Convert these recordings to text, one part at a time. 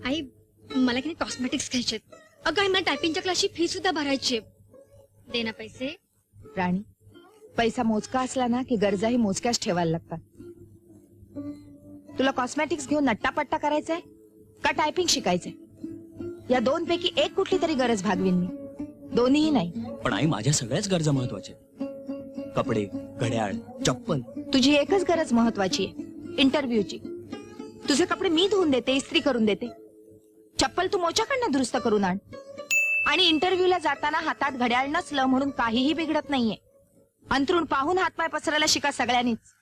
आई मला की नाही कॉस्मेटिक्स घ्यायचे. अगं आई मला टायपिंगच्या क्लासची फी सुद्धा भरायची. दे ना पैसे. राणी, पैसा मोजका असला ना की गरजाही मोजक्याच ठेवायला लागतात. तुला कॉस्मेटिक्स घेऊन नट्टापट्टा करायचंय का टायपिंग शिकायचंय? या दोन पैकी एक कुठली तरी गरज भागवीन मी, दोन्हीही नाही. पण आई माझ्या सगळ्याच गरजा महत्वाच्या. कपडे, घड्याळ, चप्पल. तुझी एकच गरज महत्वाची आहे, इंटरव्ह्यूची. तुझे कपडे मी धुवून देते, इस्त्री करून देते. चप्पल तू मोच्याकडनं दुरुस्त करून आण. आणि इंटरव्ह्यूला जाताना हातात घड्याळ नसलं म्हणून काहीही बिघडत नाहीये. अंथरूण पाहून हातपाय पसरायला शिका सगळ्यांनीच.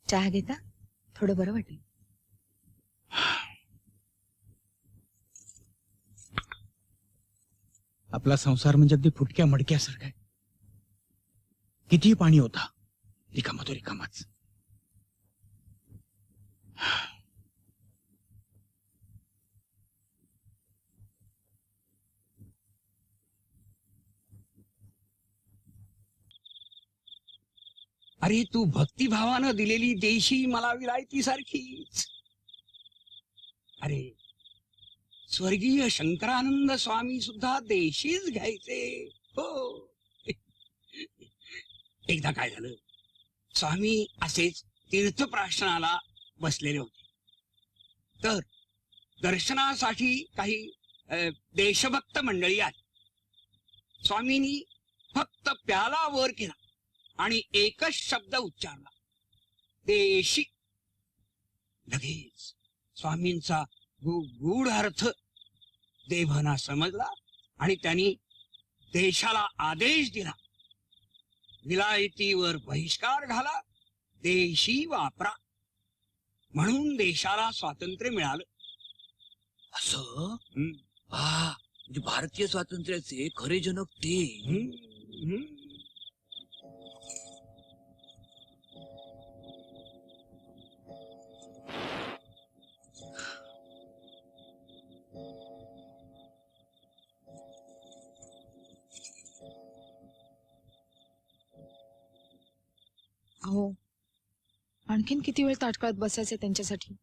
चहा घेता? थोडं बरं वाटेल. आपला संसार म्हणजे अगदी फुटक्या मडक्यासारखा आहे. कितीही पाणी होता, रिकामा तो रिकामाच. अरे तू भक्तिभावानं दिलेली देशी मला विलायती सारखीच. अरे स्वर्गीय शंकरानंद स्वामी सुद्धा देशीच घ्यायचे हो. एकदा काय झालं, स्वामी असेच तीर्थप्राशनाला बसलेले होते. तर दर्शनासाठी काही देशभक्त मंडळी आली. स्वामींनी फक्त प्याला वर केला आणि एकच शब्द उच्चारला, देशी. लगेच स्वामींचा गूढ अर्थ देवांना समजला आणि त्यांनी देशाला आदेश दिला, विलायतीवर बहिष्कार घाला, देशी वापरा. म्हणून देशाला स्वातंत्र्य मिळालं. असं म्हणजे भारतीय स्वातंत्र्याचे खरे जनक ते. हो, आणखीन किती वेळ ताटकळत बसायचे त्यांच्यासाठी?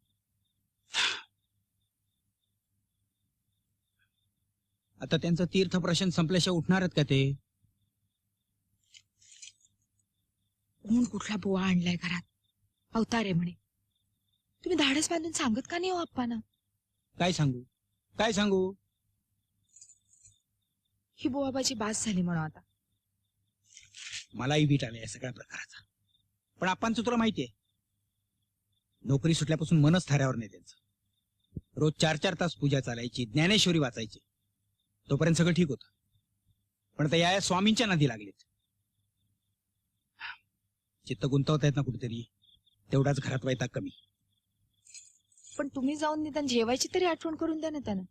आता त्यांचं तीर्थप्रशन संपल्याशिवाय उठणार आहेत का ते? ऊन कुठला बुवा आणलाय घरात, अवतार आहे म्हणे. तुम्ही धाडस बांधून सांगत का नाही हो आप्पांना? काय सांगू, काय सांगू? ही बुवाबाची बास झाली म्हणून आता. मलाही वीट आले या सगळ्या प्रकाराचा. पण आपणच तुला माहितीये, नोकरी सुटल्यापासून मनच थाऱ्यावर नाही त्यांचं. रोज 4-4 तास पूजा चालायची, ज्ञानेश्वरी वाचायची, तोपर्यंत सगळं ठीक होतं. पण आता या स्वामींच्या नादी लागलेत. चित्त गुंतवतायत ना कुठेतरी, तेवढाच घरात वैताग कमी. पण तुम्ही जाऊन निदान जेवायची तरी आठवण करून द्या ना त्यांना.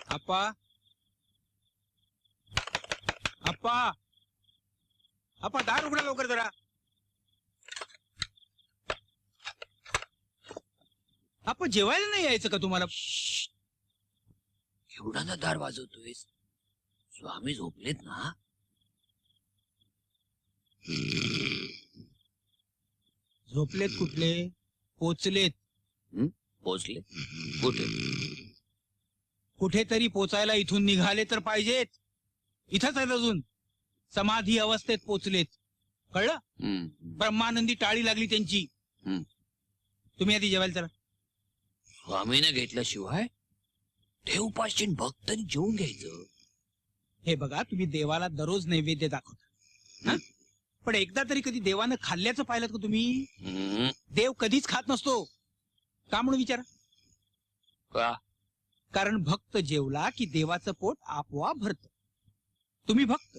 आप्पा, आप्पा, आप्पा, दार उघडा लवकर जरा. आप्पा, जेवायला नाही यायचं का तुम्हाला? एवढा ना दार वाजवतोयस? स्वामी झोपलेत ना? झोपलेत कुठले, पोचलेत. पोचले कुठे? कुठेतरी पोचायला इथून निघाले तर पाहिजेत. इथंच आहेत अजून, समाधी अवस्थेत पोचलेत. कळलं? ब्रह्मानंदी टाळी लागली त्यांची. तुम्ही आधी जेवायला चला. स्वामीने घेतल्याशिवाय देवपाशी भक्तांनी जेवून घ्यायचं. हे बघा, तुम्ही देवाला दररोज नैवेद्य दाखवता, पण एकदा तरी कधी देवानं खाल्ल्याचं पाहिलं का तुम्ही? हम्म, देव कधीच खात नसतो. का म्हणून विचारा. का? कारण भक्त जेवला की देवाचं पोट आपोआप भरत. तुम्ही भक्त,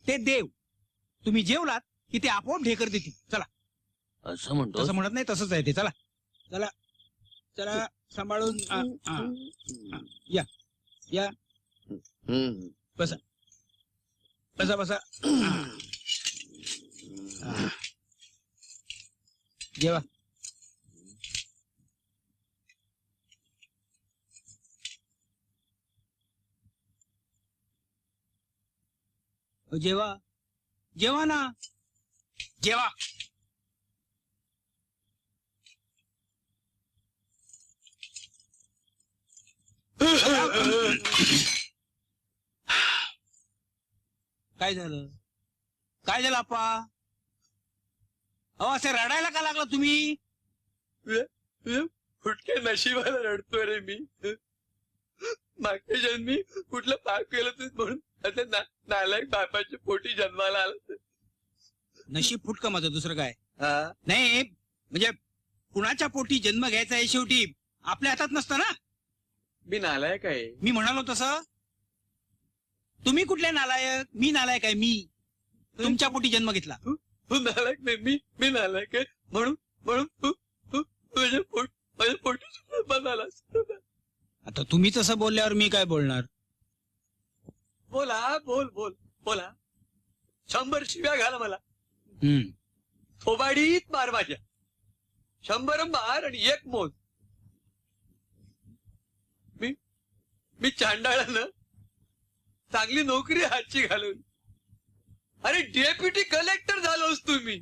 ते देव. तुम्ही जेवलात की ते आपोआप ढेकर देतील. चला, असं म्हणतो. तसं म्हणत नाही, तसंच आहे ते. चला चला चला, सांभाळून. या या, हम्म. बसा बसा बसा. जेवा. जेवा जेवा ना, जेवा. काय झालं? काय झालं आप्पा? अहो, असे रडायला का लागला तुम्ही? फुटके नशिबाला रडतोय रे मी. मागच्या जन्मी कुठलं पाप केलं तू म्हणून आता नालायक बापाच्या पोटी जन्माला आला. नशीब फुटका माझं, दुसरं काय हा? नाही. म्हणजे कुणाच्या पोटी जन्म घ्यायचा आहे शेवटी आपल्या हातात नसतं ना. मी नालायक आहे. मी म्हणालो तसं. तुम्ही कुठले नालायक? मी नालायक आहे. मी तुमच्या पोटी जन्म घेतला. तू नालायक नाही, मी नालायक आहे म्हणून म्हणून तू तू माझ्या पोटी जन्माला आलास. आता तुम्हीच असं बोलल्यावर मी काय बोलणार? बोला, बोला. 100 शिव्या घाला मला. हम्म. थोबाडीत मार माझ्या. 100 मार आणि 1 मोज. मी चांडाळानं चांगली नोकरी हातची घालून, अरे डेप्युटी कलेक्टर झालोस तुम्ही.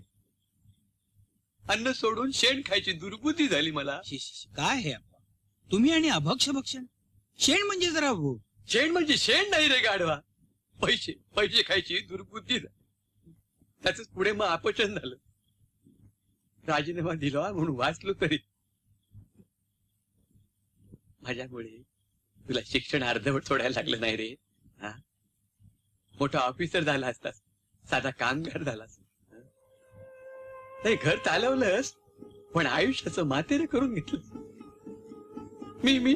अन्न सोडून शेण खायची दुर्बुद्धी झाली मला. काय हे आप्पा? तुम्ही आणि अभक्ष भक्षण. शेण म्हणजे जरा शेण म्हणजे शेण नाही रे गाढवा. पैसे खायची दुर्बुद्धी झाली. त्याच पुढे मग अपचन झालं. राजीनामा दिला म्हणून वाचलो तरी. माझ्यामुळे तुला शिक्षण अर्धवट सोडायला लागलं नाही रे. हा, मोठा ऑफिसर झाला असतास, साधा कामगार झालास. नाही, घर चालवलंस पण आयुष्याचं मातेरे करून घेतलं. मी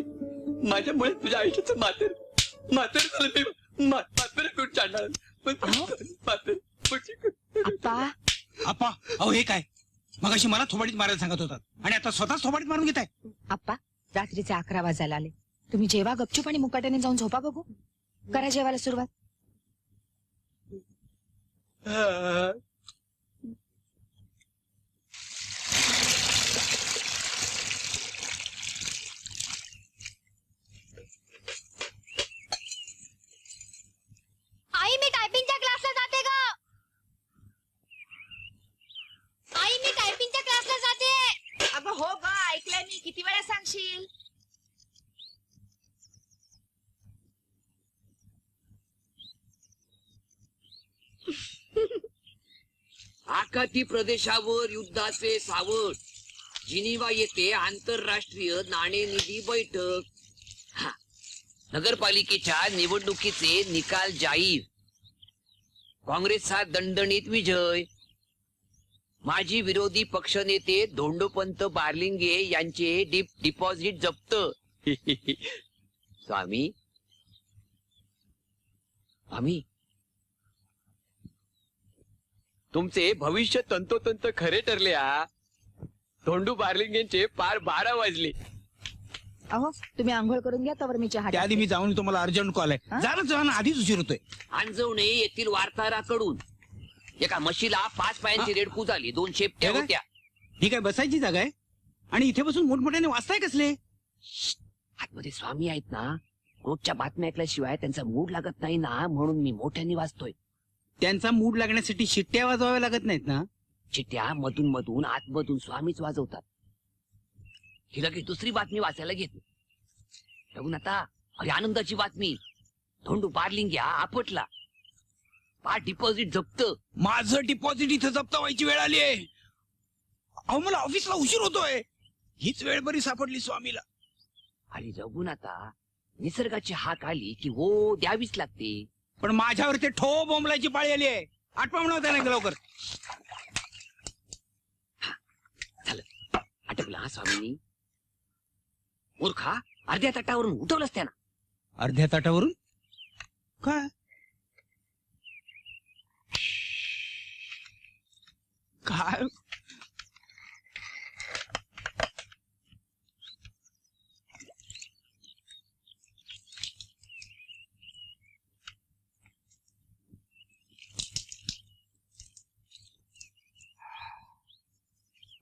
माझ्यामुळे तुझ्या आयुष्याचं मातेरे झालं. मी मातेरे करून चालणार. आप्पा, आप्पा. अहो, हे काय? मगाशी मला थोबाडीत मारायला सांगत होतात आणि आता स्वतःच थोबाडीत मारून घेताय. आप्पा, रात्रीचे 11 वाजायला आले. तुम्ही जेवा गपचूप आणि मुकाट्याने जाऊन झोपा बघू. करा जेवायला सुरुवात. आई, मी टायपिंगच्या क्लासला जाते ग. आई, मी टायपिंगच्या क्लासला जाते. अगं हो ग, ऐकलंय मी. किती वेळा सांगशील? आखाती प्रदेशावर युद्धाचे सावट. जिनिवा येथे आंतरराष्ट्रीय नाणेनिधी बैठक. हा. नगरपालिकेच्या निवडणुकीचे निकाल जाहीर. काँग्रेसचा दणदणीत विजय. माजी विरोधी पक्षनेते धोंडोपंत बारलिंगे यांचे डिपॉझिट जप्त. स्वामी तुमचे भविष्य तंतोतंत खरे ठरले. हा, धोंडू बार्लिंगेंचे पार 12 वाजले. अहो, तुम्ही आंघोळ करून घ्या, तवर मी चहा त्याआधी मी जाऊन तुम्हाला अर्जंट कॉल आहे. हा? जा ना, आधीच उशीर होतोय. अंजवणे येथील वार्ताहराकडून एका म्हशीला 5 पायांची रेडकू झाली. 2 शेपट्या हे काय? होत्या. ही काय बसायची जागा आहे? आणि इथे बसून मोठमोठ्याने वाचताय कसले? आतमध्ये स्वामी आहेत ना, रोजच्या बातम्या ऐकल्याशिवाय त्यांचा मूड लागत नाही ना, म्हणून मी मोठ्याने वाचतोय. त्यांचा मूड लागण्यासाठी शिट्ट्या वाजवाव्या लागत नाहीत ना? चिट्ट्या मधून मधून आतमधून स्वामीच वाजवतात. ही लगेच दुसरी बातमी वाचायला घेतली. बघून आता, अरे आनंदाची बातमी. धोंडू बारलिंग्या आपटला. 5 डिपॉझिट जप्त. माझं डिपॉझिट इथं जप्त व्हायची वेळ आली आहे. अहो, मला ऑफिसला उशीर होतोय. हीच वेळ बरी सापडली स्वामीला. आणि जगून आता निसर्गाची हाक आली की हो द्यावीच लागते. पण माझ्यावर ते ठो बोंबलायची पाळी आली आहे. आठवा म्हणा त्याला लवकर. आटपला हा स्वामींनी. मूर्खा, अर्ध्या ताटावरून उठवलंच त्यांना. अर्ध्या ताटावरून काय काय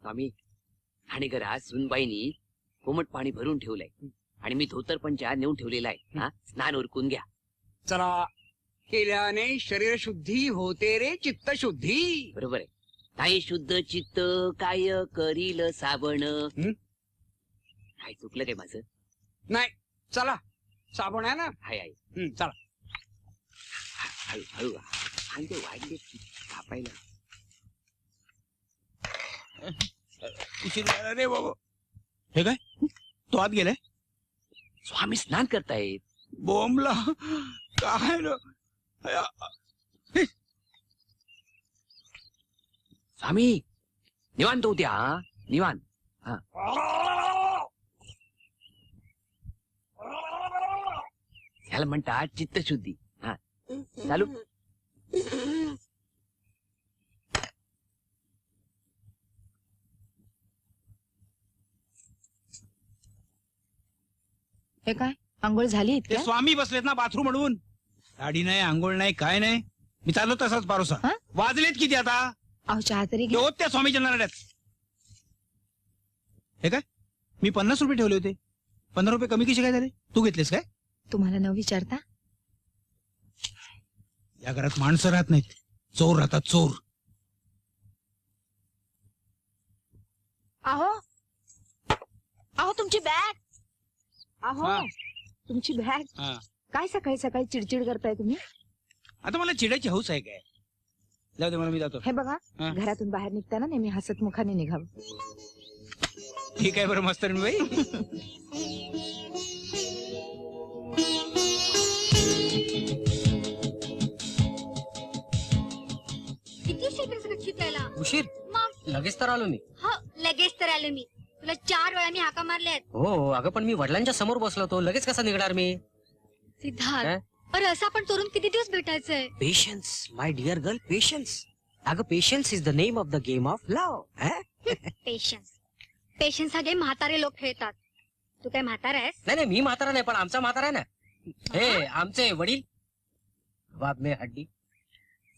स्वामी, ठाणेघरात सुनबाईनी कोमट पाणी भरून ठेवलंय आणि मी धोतर पंचा नेऊन ठेवलेला आहे. हा, स्नान उरकून घ्या. चला, केल्याने शरीर शुद्धी होते रे चित्त शुद्धी. बरोबर आहे. नाही शुद्ध चित्त काय करील साबण. काय चुकलं काय माझं? नाही, चला, साबण आहे ना. हाय हाय. चला. हळू हळू फांदे वाढले कापायला. उशीर झाला रे बाबा. हे काय तो आत गेलाय. स्वामी स्नान करतायत. बोंबला काय रे? स्वामी निवांत होत्या. निवांत. ह्याला म्हणतात चित्तशुद्धी. हा, चालू. हे काय आंघोळ झाली ते इतक्या? स्वामी बसलेत ना बाथरूम म्हणून. साडी नाही, आंघोळ नाही, काय नाही. मी चाललो तसाच पारोसा. हा? वाजलेत किती आता? अहो चहा तरी घे. होत त्या स्वामीच्या नारड्यात. हे काय मी 50 रुपये ठेवले होते. 15 रुपये कमी कसे काय झाले? तू घेतलेस काय? तुम्हाला न विचारता या घरात माणसं राहत नाहीत, चोर राहतात, चोर. अहो अहो तुमची बॅग. अहो हा. तुमची बॅग. हा. काय सकाळी सकाळी चिडचिड करताय तुम्ही? आता मला चिडायची हौस आहे काय? जाऊ दे, मला मी जातो. हे बघा, हा. घरातून बाहेर निघताना नेहमी हसत मुखाने निघावं. ठीक आहे बरं मास्तरीण बाई. किती उशीर केला सगळं चित्रायला? उशीर मग लगेच तर आलो मी. हो, लगेच तर आले मी. तुला 4 वेळा मी हाका मारल्यात. हो अगं पण मी वडिलांच्या समोर बसलो होतो, लगेच कसा निघणार मी? सिद्धार्थ, अरे असं आपण चोरून किती दिवस भेटायचंय? Patience my dear girl, patience. अगं patience is the name of the game of love. Patience. Patience हा गेम म्हातारे लोक खेळतात. तू काय म्हातारा आहेस? नाही नाही, मी म्हातारा नाही, पण आमचा म्हातारा आहे ना. हे आमचे वडील बाप में हड्डी.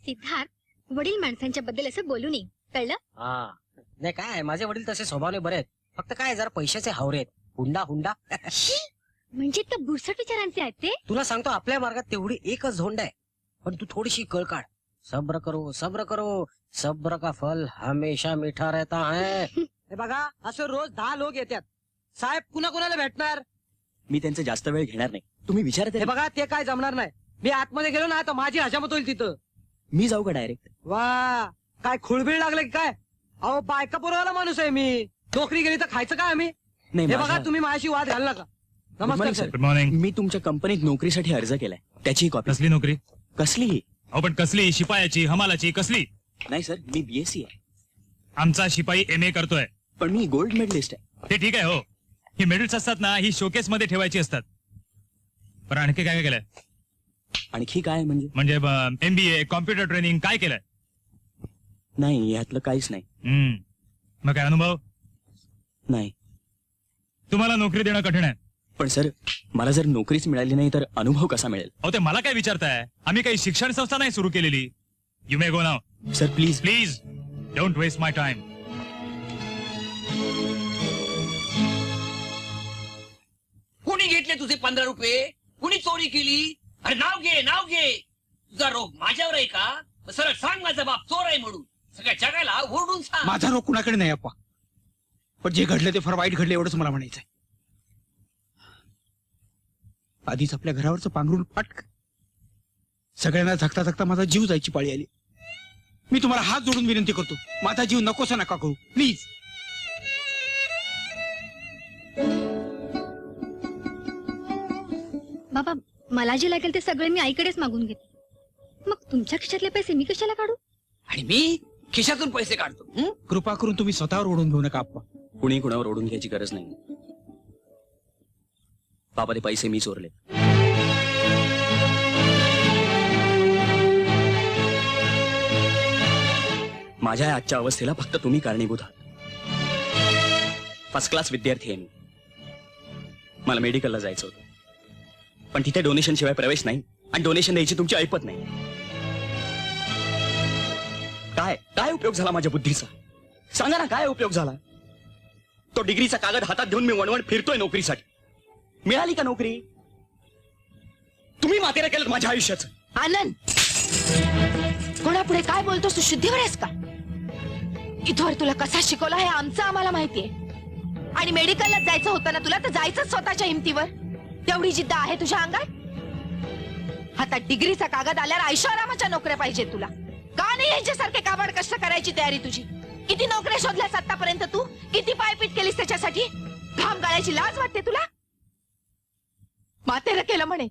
सिद्धार्थ, वडील माणसांच्या बद्दल असं बोलू नये, कळलं? हा नाही काय, माझे वडील तसे स्वभावने बरे आहेत, फक्त काय जरा पैशाचे हावरे आहेत. हुंडा हुंडा. म्हणजे तर बुरसट विचारांचे आहेत ते. तुला सांगतो आपल्या मार्गात तेवढी एकच झोंड आहे, पण तू थोडीशी कळ काढ. सब्र करो सब्र करो, सब्र का फल हमेशा मीठा रहता है. हे बघा, असं रोज 10 लोक येतात. साहेब कुणा कुणाला भेटणार? मी त्यांचा जास्त वेळ घेणार नाही, तुम्ही विचारत हे बघा, ते काय जमणार नाही. मी आतमध्ये गेलो ना तर माझी हजामत होईल तिथं. मी जाऊ का डायरेक्ट? वा, काय खुळबीळ लागले की काय? अहो बायका पुरवायला माणूस आहे मी. नोकरी गेली तर खायचं काय आम्ही? नाही हे बघा, माझ्या- तुम्ही माझ्याशी वाद घाल नका. Good नमस्कार morning, सर. sir. Good morning. मी तुमच्या कंपनीत नोकरीसाठी अर्ज केलाय, त्याची कॉपी. कसली नोकरी? कसलीही अहो पण कसली? शिपायाची, हमालाची, कसली? नाही सर, मी बीएससी आहे, आमचा शिपाई MA करतोय. पण मी गोल्ड मेडलिस्ट आहे. ते ठीक आहे हो. ही मेडल्स असतात ना, ही शोकेस मध्ये ठेवायची असतात. पण आणखी काय काय केलंय? आणखी काय म्हणजे MBA, कॉम्प्युटर ट्रेनिंग काय केलंय? नाही, यातलं काहीच नाही. मग काय अनुभव? नाही, तुम्हाला नोकरी देणं कठीण आहे. पण सर मला जर नोकरीच मिळाली नाही तर अनुभव कसा मिळेल? अहो ते मला काय विचारताय? आम्ही काही शिक्षण संस्था नाही सुरू केलेली. You may go now. Sir please. Please don't waste my time. कुणी घेतले तुझे 15 रुपये? कुणी चोरी केली? अरे नाव घे, नाव घे. तुझा रोग माझ्यावर आहे का? मग सरळ सांग माझा बाप चोर आहे म्हणून. सगळ्या जगाला ओरडून सांग. माझा रोग कुणाकडे नाही अप्पा, पण जे घडलं ते फार वाईट घडलं एवढंच मला म्हणायचंय. आधीच आपल्या घरावरचं पांघरून फाटक, सगळ्यांना झकता झकता माझा जीव जायची पाळी आली. मी तुम्हाला हात जोडून विनंती करतो, माझा जीव नकोसा नका करू प्लीज. बाबा, मला जे लागेल ते सगळे मी आईकडेच मागून घेते. मग तुमच्या खिशातले पैसे मी कशाला काढू? आणि मी खिशातून पैसे काढतो हं? कृपा करून तुम्ही स्वतःवर ओढून घेऊ नका आप्पा. कुणी कुणावर ओढून घ्यायची गरज नाही. बाबा, ते पैसे मी चोरले. माझ्या या आजच्या अवस्थेला फक्त तुम्ही कारणीभूत आहात. फर्स्ट क्लास विद्यार्थी आहे मी. मला मेडिकलला जायचं होतं, पण तिथे डोनेशन शिवाय प्रवेश नाही, आणि डोनेशन द्यायची तुमची ऐपत नाही. काय काय उपयोग झाला माझ्या बुद्धीचा? सांगा ना, काय उपयोग झाला? तो डिग्रीचा कागद हातात घेऊन मी वणवण फिरतोय नोकरीसाठी. मिळाली का नोकरी? तुम्ही मातेरा केलं माझ्या आयुष्याचं. आनंद, कोणापुढे काय बोलतोस तू? शुद्धीवर आहेस का? इथवर तुला कसा शिकवला हे आमचं आम्हाला माहितीये. आणि मेडिकलला जायचं होतं ना तुला, तर जायचं स्वतःच्या हिमतीवर. तेवढी जिद्द आहे तुझ्या अंगात? हातात डिग्रीचा कागद आल्यावर ऐशोआरामाच्या नोकऱ्या पाहिजे तुला. का नाही यांच्यासारखे काबाड कष्ट करायची तयारी तुझी? किती नोकऱ्या शोधल्यास आतापर्यंत तू? किती पायपीट केलीस त्याच्यासाठी? घाम गाळायची लाज वाटते तुला? मातेरा केलं म्हणे,